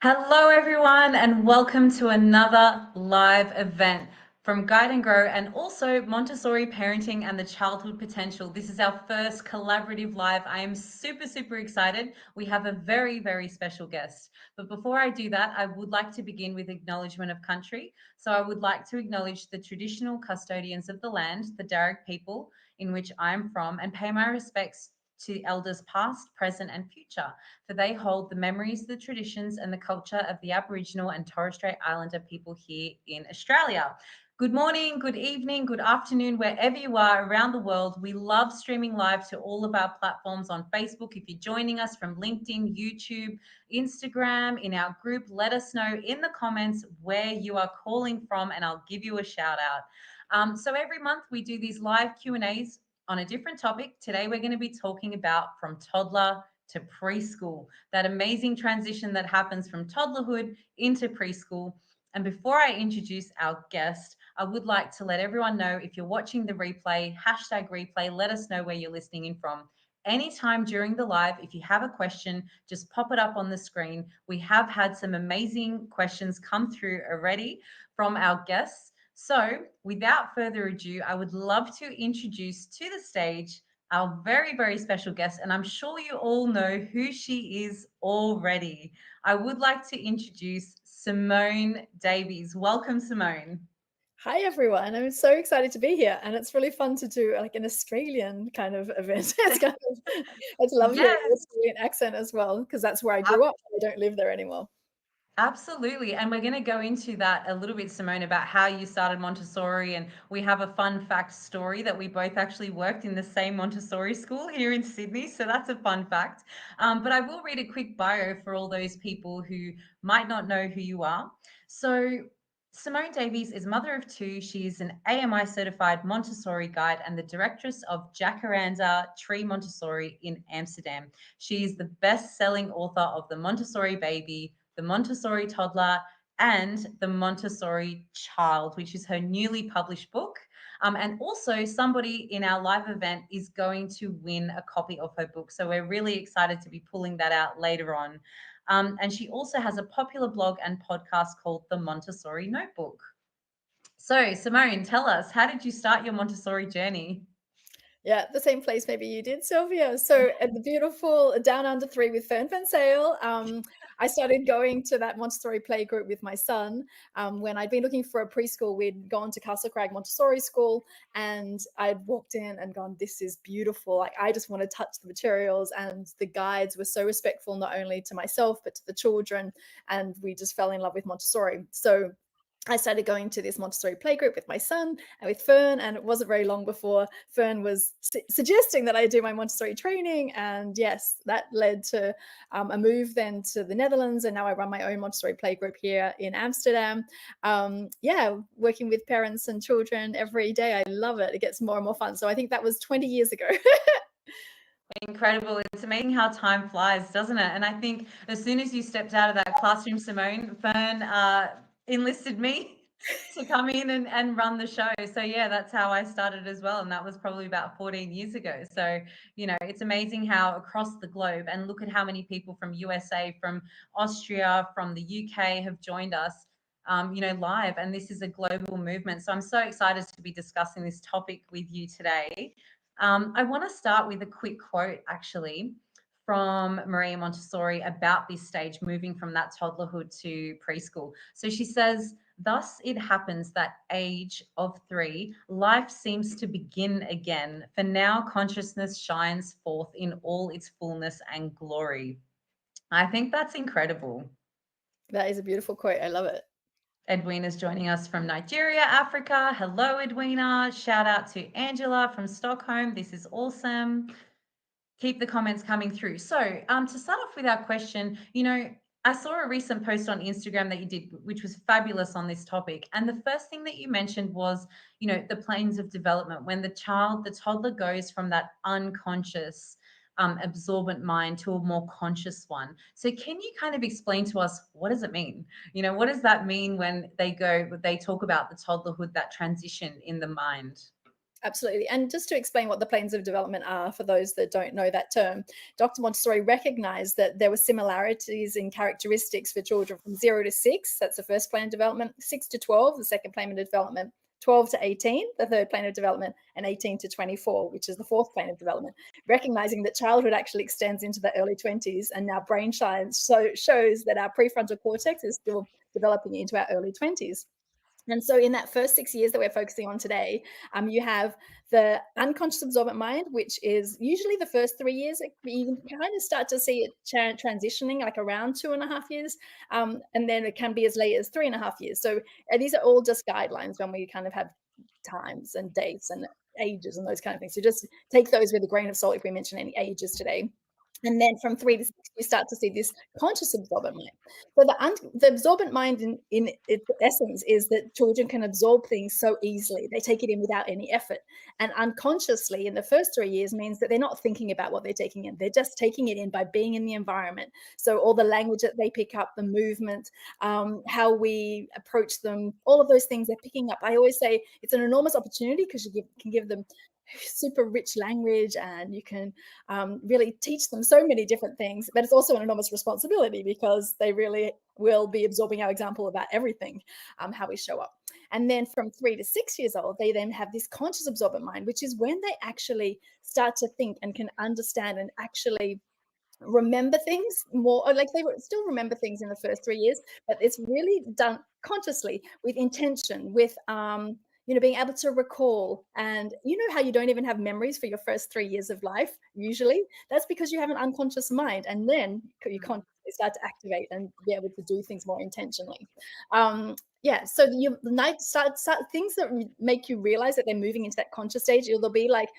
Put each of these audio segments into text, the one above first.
Hello, everyone, and welcome to another live event from Guide and Grow and also Montessori Parenting and the Childhood Potential. This is our first collaborative live. I am super excited. We have a very special guest. But before I do that, I would like to begin with acknowledgement of country. So I would like to acknowledge the traditional custodians of the land, the Darug people in which I am from, and pay my respects to elders past, present, and future, for they hold the memories, the traditions, and the culture of the Aboriginal and Torres Strait Islander people here in Australia. Good morning, good evening, good afternoon, wherever you are around the world. We love streaming live to all of our platforms on Facebook. If you're joining us from LinkedIn, YouTube, Instagram, in our group, let us know in the comments where you are calling from and I'll give you a shout out. So every month we do these live Q&As on a different topic. Today we're going to be talking about from toddler to preschool, that amazing transition that happens from toddlerhood into preschool. And before I introduce our guest, I would like to let everyone know, if you're watching the replay, #replay, let us know where you're listening in from. Anytime during the live, if you have a question, just pop it up on the screen. We have had some amazing questions come through already from our guests. So without further ado, I would love to introduce to the stage our very special guest, and I'm sure you all know who she is already. I would like to introduce Simone Davies. Welcome, Simone. Hi everyone, I'm so excited to be here, and it's really fun to do like an Australian kind of event. It's lovely hearing the Yes, Australian accent as well, because that's where I grew up. I don't live there anymore. absolutely. And we're going to go into that a little bit, Simone, about how you started Montessori. And we have a fun fact story that we both actually worked in the same Montessori school here in Sydney. So that's a fun fact. But I will read a quick bio for all those people who might not know who you are. So Simone Davies is mother of two. She is an AMI certified Montessori guide and the directress of Jacaranda Tree Montessori in Amsterdam. She is the best-selling author of The Montessori Baby, The Montessori Toddler, and The Montessori Child, which is her newly published book. And also, somebody in our live event is going to win a copy of her book. So we're really excited to be pulling that out later on. And she also has a popular blog and podcast called The Montessori Notebook. So, Simone, tell us, how did you start your Montessori journey? Yeah, the same place maybe you did, Sylvia. So at the beautiful Down Under 3 with Fern Sale, I started going to that Montessori play group with my son. When I'd been looking for a preschool, we'd gone to Castle Crag Montessori School, and I'd walked in and gone, this is beautiful. Like, I just want to touch the materials, and the guides were so respectful, not only to myself, but to the children. And we just fell in love with Montessori. So I started going to this Montessori playgroup with my son and with Fern, and it wasn't very long before Fern was suggesting that I do my Montessori training. And yes, that led to a move then to the Netherlands, and now I run my own Montessori playgroup here in Amsterdam. Yeah, working with parents and children every day. I love it. It gets more and more fun. So I think that was 20 years ago. Incredible. It's amazing how time flies, doesn't it? And I think as soon as you stepped out of that classroom, Simone, Fern enlisted me to come in and run the show. So, yeah, that's how I started as well. And that was probably about 14 years ago. So, it's amazing how across the globe, and look at how many people from USA, from Austria, from the UK have joined us. Live, and this is a global movement. So I'm so excited to be discussing this topic with you today. I want to start with a quick quote, actually, from Maria Montessori about this stage, moving from that toddlerhood to preschool. So she says, "Thus it happens that age of 3, life seems to begin again, for now consciousness shines forth in all its fullness and glory." I think that's incredible. That is a beautiful quote. I love it. Edwina's joining us from Nigeria, Africa. Hello, Edwina. Shout out to Angela from Stockholm. This is awesome. Keep the comments coming through. So to start off with our question, I saw a recent post on Instagram that you did, which was fabulous on this topic. And the first thing that you mentioned was, the planes of development, when the toddler goes from that unconscious, absorbent mind to a more conscious one. So can you kind of explain to us, what does it mean? What does that mean when they talk about the toddlerhood, that transition in the mind? Absolutely. And just to explain what the planes of development are for those that don't know that term, Dr. Montessori recognized that there were similarities in characteristics for children from 0 to 6, that's the first plane of development, 6 to 12, the second plane of development, 12 to 18, the third plane of development, and 18 to 24, which is the fourth plane of development, recognizing that childhood actually extends into the early 20s. And now brain science shows that our prefrontal cortex is still developing into our early 20s. And so in that first 6 years that we're focusing on today, you have the unconscious absorbent mind, which is usually the first 3 years. You can kind of start to see it transitioning like around 2.5 years. And then it can be as late as 3.5 years. So these are all just guidelines when we kind of have times and dates and ages and those kind of things. So just take those with a grain of salt if we mention any ages today. And then from 3 to 6, you start to see this conscious absorbent mind. So the absorbent mind in its essence is that children can absorb things so easily. They take it in without any effort. And unconsciously in the first 3 years means that they're not thinking about what they're taking in. They're just taking it in by being in the environment. So all the language that they pick up, the movement, how we approach them, all of those things they're picking up. I always say it's an enormous opportunity because you can give them super rich language and you can really teach them so many different things, but it's also an enormous responsibility because they really will be absorbing our example about everything, how we show up. And then from 3 to 6 years old, they then have this conscious absorbent mind, which is when they actually start to think and can understand and actually remember things more. Like they still remember things in the first 3 years, but it's really done consciously with intention, with being able to recall. And you know how you don't even have memories for your first 3 years of life usually? That's because you have an unconscious mind, and then you consciously start to activate and be able to do things more intentionally. So the night start things that make you realize that they're moving into that conscious stage. They'll be like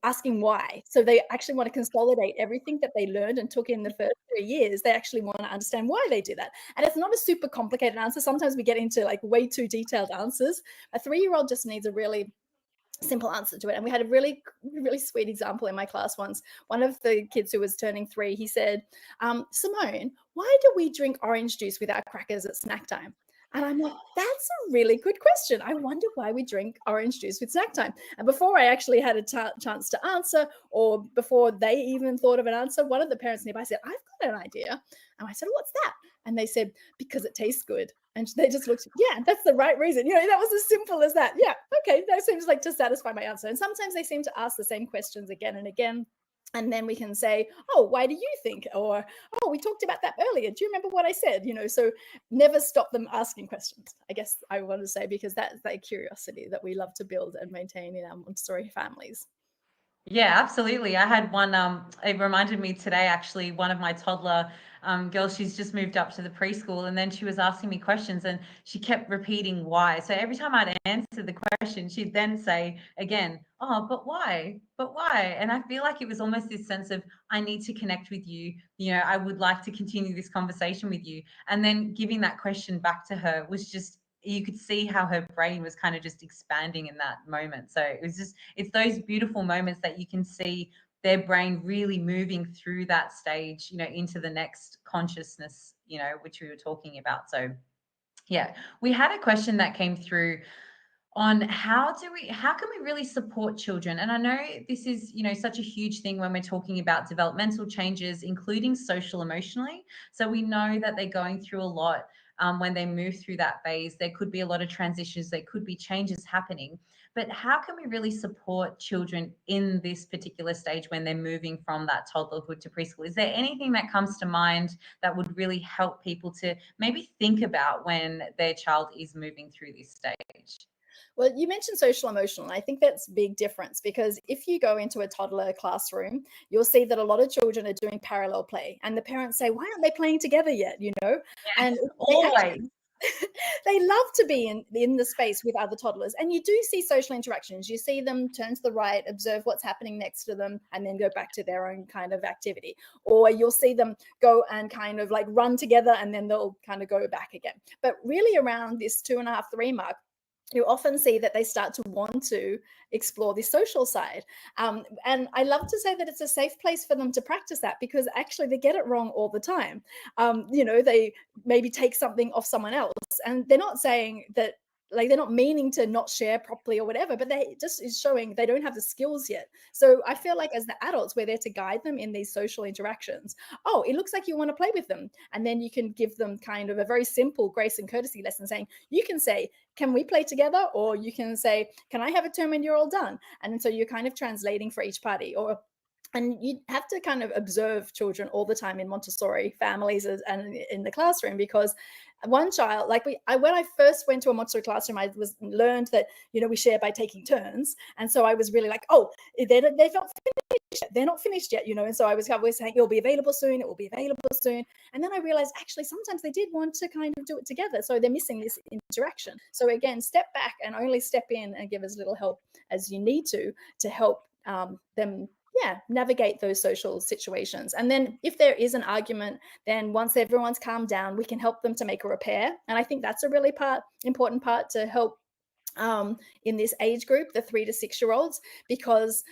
asking why. So they actually want to consolidate everything that they learned and took in the first 3 years. They actually want to understand why they do that. And it's not a super complicated answer. Sometimes we get into like way too detailed answers. A 3-year-old just needs a really simple answer to it. And we had a really, really sweet example in my class once. One of the kids who was turning 3, he said, Simone, why do we drink orange juice with our crackers at snack time? And I'm like, that's a really good question. I wonder why we drink orange juice with snack time. And before I actually had a chance to answer, or before they even thought of an answer, one of the parents nearby said, I've got an idea. And I said, what's that? And they said, because it tastes good. And they just looked, yeah, that's the right reason. That was as simple as that. Yeah, okay, that seems like to satisfy my answer. And sometimes they seem to ask the same questions again and again. And then we can say, oh, why do you think? Or, oh, we talked about that earlier. Do you remember what I said? So never stop them asking questions, I guess I want to say, because that's that curiosity that we love to build and maintain in our Montessori families. Yeah, absolutely. I had one, it reminded me today, actually, one of my toddler girls, she's just moved up to the preschool, and then she was asking me questions and she kept repeating why. So every time I'd answer the question, she'd then say again, oh, but why? But why? And I feel like it was almost this sense of, I need to connect with you. I would like to continue this conversation with you. And then giving that question back to her was just, you could see how her brain was kind of just expanding in that moment. So it's those beautiful moments that you can see their brain really moving through that stage, into the next consciousness, which we were talking about. So yeah, we had a question that came through on how can we really support children? And I know this is, such a huge thing when we're talking about developmental changes, including social emotionally. So we know that they're going through a lot when they move through that phase. There could be a lot of transitions, there could be changes happening. But how can we really support children in this particular stage when they're moving from that toddlerhood to preschool? Is there anything that comes to mind that would really help people to maybe think about when their child is moving through this stage? Well, you mentioned social emotional. I think that's a big difference, because if you go into a toddler classroom, you'll see that a lot of children are doing parallel play, and the parents say, why aren't they playing together yet? And Yes, they always. they love to be in the space with other toddlers. And you do see social interactions. You see them turn to the right, observe what's happening next to them, and then go back to their own kind of activity. Or you'll see them go and kind of like run together, and then they'll kind of go back again. But really around this 2.5, 3 mark, you often see that they start to want to explore the social side. And I love to say that it's a safe place for them to practice that, because actually they get it wrong all the time. They maybe take something off someone else, and they're not saying that like they're not meaning to not share properly or whatever, but they just is showing they don't have the skills yet. So I feel like as the adults, we're there to guide them in these social interactions. Oh, it looks like you want to play with them. And then you can give them kind of a very simple grace and courtesy lesson saying, you can say, can we play together? Or you can say, can I have a turn when you're all done? And so you're kind of translating for each party. And you have to kind of observe children all the time in Montessori families and in the classroom, because one child, like when I first went to a Montessori classroom, I learned that, we share by taking turns. And so I was really like, oh, they're not finished yet. They're not finished yet, And so I was always saying, it'll be available soon. It will be available soon. And then I realized actually sometimes they did want to kind of do it together. So they're missing this interaction. So again, step back and only step in and give as little help as you need to help them navigate those social situations. And then if there is an argument, then once everyone's calmed down, we can help them to make a repair. And I think that's a really important part to help in this age group, the 3 to 6 year olds, because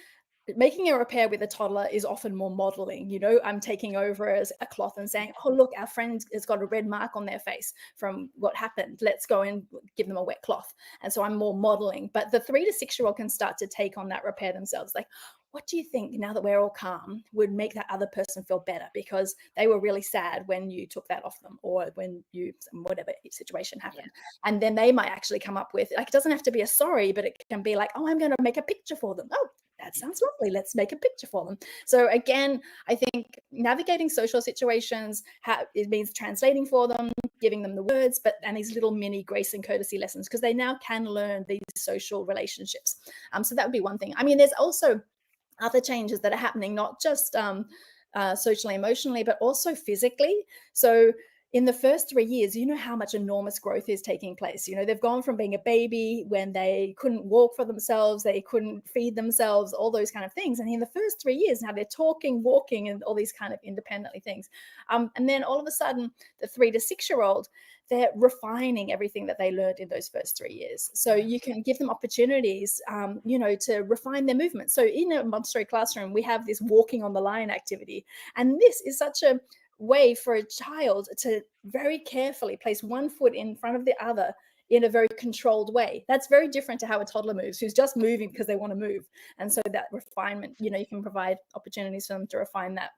making a repair with a toddler is often more modeling. I'm taking over as a cloth and saying, oh, look, our friend has got a red mark on their face from what happened. Let's go and give them a wet cloth. And so I'm more modeling. But the 3 to 6 year old can start to take on that repair themselves. Like, what do you think, now that we're all calm, would make that other person feel better because they were really sad when you took that off them, or when whatever situation happened. Yeah. And then they might actually come up with, like, it doesn't have to be a sorry, but it can be like, oh, I'm going to make a picture for them. Oh, that sounds lovely. Let's make a picture for them. So again, I think navigating social situations, it means translating for them, giving them the words, and these little mini grace and courtesy lessons, because they now can learn these social relationships. So that would be one thing. I mean, there's also other changes that are happening, not just socially, emotionally, but also physically. So in the first 3 years, how much enormous growth is taking place. They've gone from being a baby when they couldn't walk for themselves, they couldn't feed themselves, all those kind of things. And in the first 3 years, now they're talking, walking, and all these kind of independently things. And then all of a sudden, the 3 to 6 year old, they're refining everything that they learned in those first 3 years. So you can give them opportunities, to refine their movement. So in a Montessori classroom, we have this walking on the line activity. And this is such a way for a child to very carefully place one foot in front of the other in a very controlled way. That's very different to how a toddler moves, who's just moving because they want to move. And so that refinement, you can provide opportunities for them to refine that.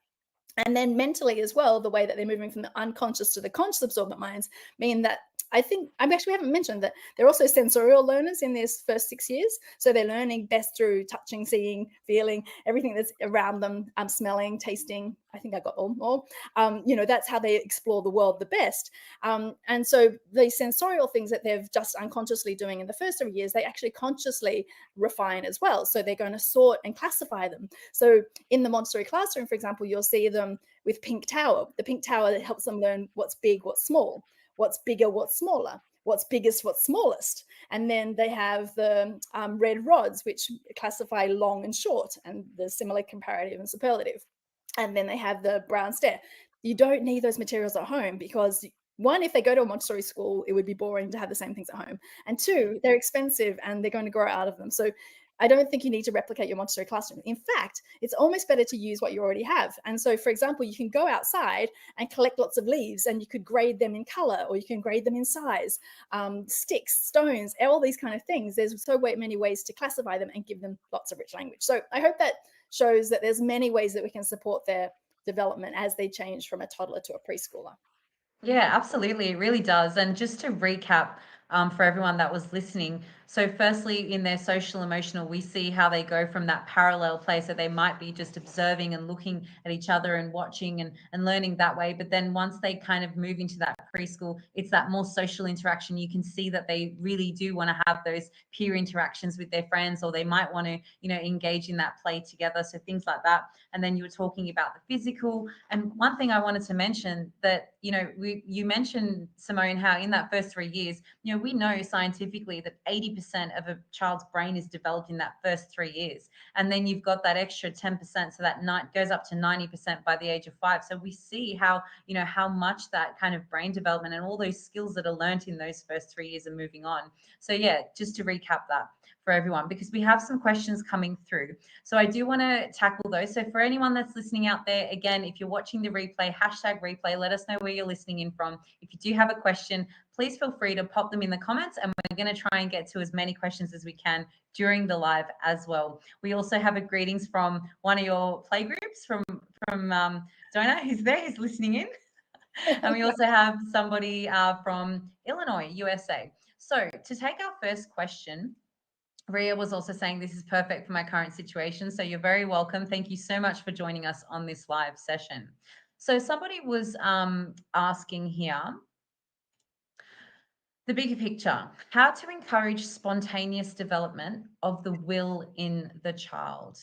And then mentally as well, the way that they're moving from the unconscious to the conscious absorbent minds mean that we haven't mentioned that they're also sensorial learners in these first 6 years. So they're learning best through touching, seeing, feeling, everything that's around them, smelling, tasting. I think I got all more. That's how they explore the world the best. And so the sensorial things that they're just unconsciously doing in the first 3 years, they actually consciously refine as well. So they're going to sort and classify them. So in the Montessori classroom, for example, you'll see them with pink tower. The pink tower that helps them learn what's big, what's small, what's bigger, what's smaller, what's biggest, what's smallest. And then they have the red rods, which classify long and short, and the similar comparative and superlative. And then they have the brown stare. You don't need those materials at home because, one, if they go to a Montessori school, it would be boring to have the same things at home. And two, they're expensive and they're going to grow out of them. So I don't think you need to replicate your Montessori classroom. In fact, it's almost better to use what you already have. And so, for example, you can go outside and collect lots of leaves, and you could grade them in color, or you can grade them in size, sticks, stones, all these kind of things. There's so many ways to classify them and give them lots of rich language. So I hope that shows that there's many ways that we can support their development as they change from a toddler to a preschooler. Yeah, absolutely. It really does. And just to recap, for everyone that was listening. So firstly, in their social emotional, we see how they go from that parallel place that they might be just observing and looking at each other and watching and learning that way. But then once they kind of move into that preschool, it's that more social interaction. You can see that they really do want to have those peer interactions with their friends, or they might want to, engage in that play together. So things like that. And then you were talking about the physical. And one thing I wanted to mention that, you mentioned, Simone, how in that first 3 years, we know scientifically that 80% of a child's brain is developed in that first 3 years. And then you've got that extra 10%. So that goes up to 90% by the age of 5. So we see how, how much that kind of brain development and all those skills that are learnt in those first 3 years are moving on. So yeah, just to recap that. for everyone, because we have some questions coming through. So I do want to tackle those. So for anyone that's listening out there, again, if you're watching the replay, hashtag replay, let us know where you're listening in from. If you do have a question, please feel free to pop them in the comments, and we're going to try and get to as many questions as we can during the live as well. We also have a greetings from one of your playgroups from Donna, who's there, who's listening in. And we also have somebody from Illinois, USA. So to take our first question, Ria was also saying this is perfect for my current situation. So you're very welcome. Thank you so much for joining us on this live session. So somebody was asking here, the bigger picture, how to encourage spontaneous development of the will in the child.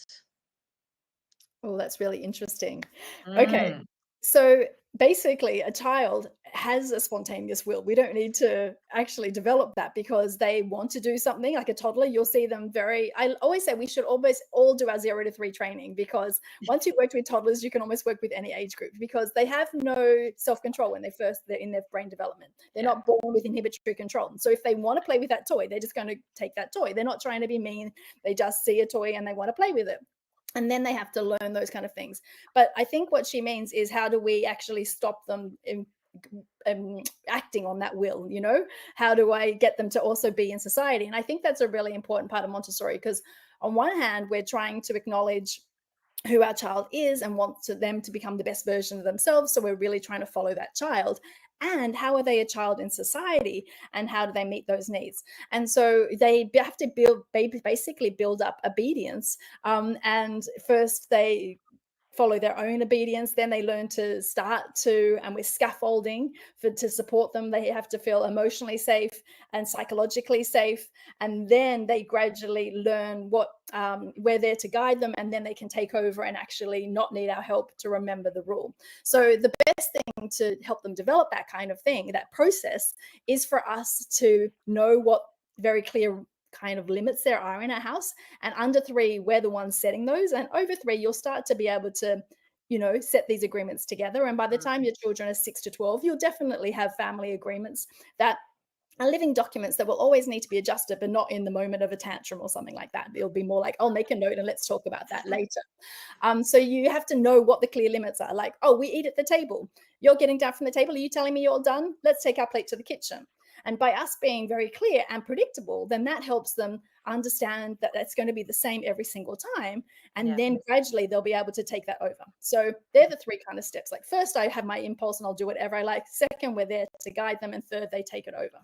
Oh, that's really interesting. Okay. So basically, a child has a spontaneous will. We don't need to actually develop that because they want to do something. Like a toddler, you'll see them I always say we should always all do our 0 to 3 training, because once you've worked with toddlers, you can almost work with any age group, because they have no self-control when they're in their brain development. They're not born with inhibitory control. So if they want to play with that toy, they're just going to take that toy. They're not trying to be mean. They just see a toy and they want to play with it. And then they have to learn those kind of things. But I think what she means is, how do we actually stop them in acting on that will? How do I get them to also be in society? And I think that's a really important part of Montessori, because on one hand, we're trying to acknowledge who our child is and want them to become the best version of themselves. So we're really trying to follow that child. And how are they a child in society, and how do they meet those needs? And so they have to basically build up obedience. And first they follow their own obedience, then they learn to and with scaffolding to support them, they have to feel emotionally safe and psychologically safe, and then they gradually learn what we're there to guide them, and then they can take over and actually not need our help to remember the rule. So the best thing to help them develop that kind of thing, that process, is for us to know what very clear kind of limits there are in our house. And under 3, we're the ones setting those. And over 3, you'll start to be able to, set these agreements together. And by the time your children are 6 to 12, you'll definitely have family agreements that are living documents that will always need to be adjusted, but not in the moment of a tantrum or something like that. It'll be more like, I'll make a note and let's talk about that later. So you have to know what the clear limits are. Like, oh, we eat at the table. You're getting down from the table. Are you telling me you're done? Let's take our plate to the kitchen. And by us being very clear and predictable, then that helps them understand that that's going to be the same every single time. And then gradually they'll be able to take that over. So they're the 3 kind of steps. Like, first, I have my impulse and I'll do whatever I like. Second, we're there to guide them. And third, they take it over.